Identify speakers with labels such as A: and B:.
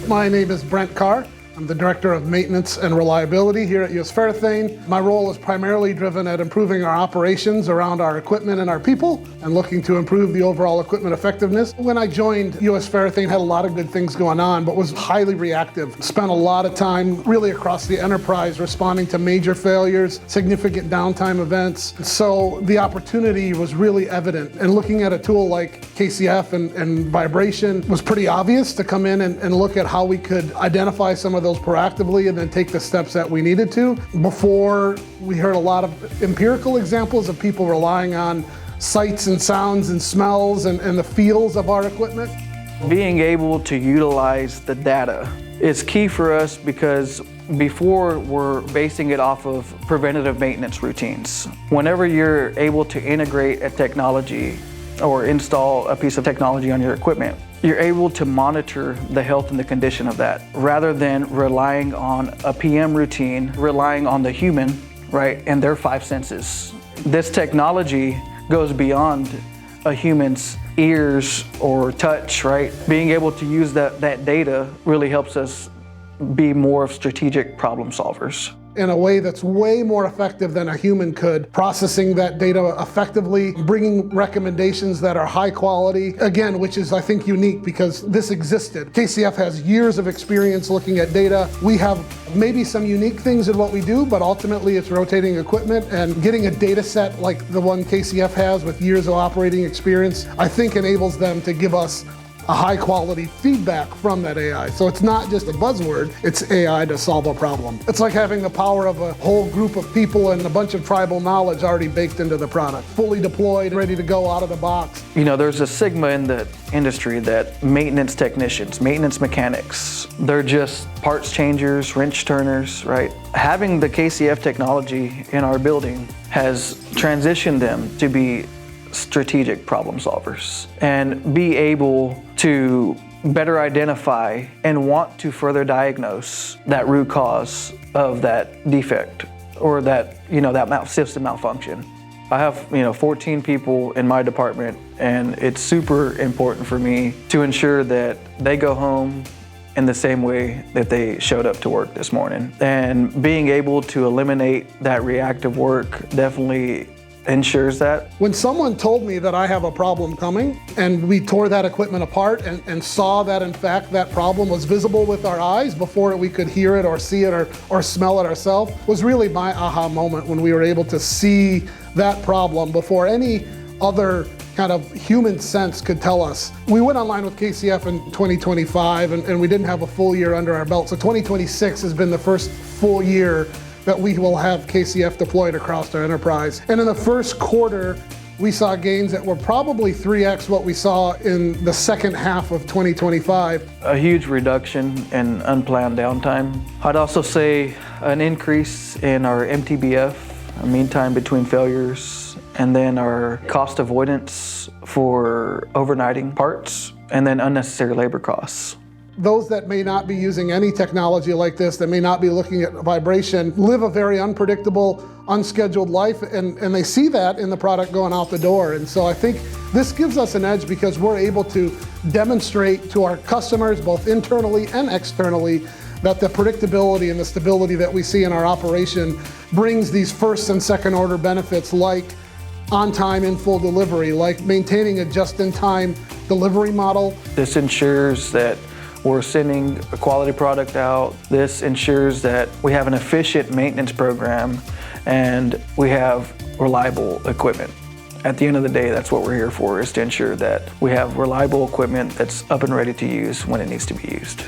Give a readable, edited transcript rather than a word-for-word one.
A: My name is Brent Carr. I'm the Director of Maintenance and Reliability here at US Farathane. My role is primarily driven at improving our operations around our equipment and our people, and looking to improve the overall equipment effectiveness. When I joined US Farathane, had a lot of good things going on, but was highly reactive. Spent a lot of time really across the enterprise responding to major failures, significant downtime events. So the opportunity was really evident. And looking at a tool like KCF and vibration was pretty obvious to come in and look at how we could identify some of those proactively and then take the steps that we needed to. Before, we heard a lot of empirical examples of people relying on sights and sounds and smells and the feels of our equipment.
B: Being able to utilize the data is key for us because before we're basing it off of preventative maintenance routines. Whenever you're able to integrate a technology or install a piece of technology on your equipment, you're able to monitor the health and the condition of that rather than relying on a PM routine, relying on the human, right, and their five senses. This technology goes beyond a human's ears or touch, right? Being able to use that data really helps us be more of strategic problem solvers.
A: In a way that's way more effective than a human could, processing that data effectively, bringing recommendations that are high quality, again, which is, I think, unique because this existed. KCF has years of experience looking at data. We have maybe some unique things in what we do, but ultimately it's rotating equipment, and getting a data set like the one KCF has with years of operating experience, I think enables them to give us a high quality feedback from that AI. So it's not just a buzzword, it's AI to solve a problem. It's like having the power of a whole group of people and a bunch of tribal knowledge already baked into the product, fully deployed, ready to go out of the box.
B: You know, there's a stigma in the industry that maintenance technicians, maintenance mechanics, they're just parts changers, wrench turners, right? Having the KCF technology in our building has transitioned them to be strategic problem solvers and be able to better identify and want to further diagnose that root cause of that defect or that, that system malfunction. I have, 14 people in my department, and it's super important for me to ensure that they go home in the same way that they showed up to work this morning. And being able to eliminate that reactive work definitely ensures that.
A: When someone told me that I have a problem coming, and we tore that equipment apart and saw that in fact that problem was visible with our eyes before we could hear it or see it or smell it ourselves, was really my aha moment when we were able to see that problem before any other kind of human sense could tell us. We went online with KCF in 2025 and we didn't have a full year under our belt. So 2026 has been the first full year that we will have KCF deployed across our enterprise. And in the first quarter, we saw gains that were probably 3x what we saw in the second half of 2025.
B: A huge reduction in unplanned downtime. I'd also say an increase in our MTBF, a mean time between failures, and then our cost avoidance for overnighting parts, and then unnecessary labor costs.
A: Those that may not be using any technology like this, that may not be looking at vibration, live a very unpredictable, unscheduled life, and they see that in the product going out the door. And so I think this gives us an edge because we're able to demonstrate to our customers, both internally and externally, that the predictability and the stability that we see in our operation brings these first and second order benefits like on-time in full delivery, like maintaining a just-in-time delivery model.
B: This ensures that we're sending a quality product out. This ensures that we have an efficient maintenance program and we have reliable equipment. At the end of the day, that's what we're here for, is to ensure that we have reliable equipment that's up and ready to use when it needs to be used.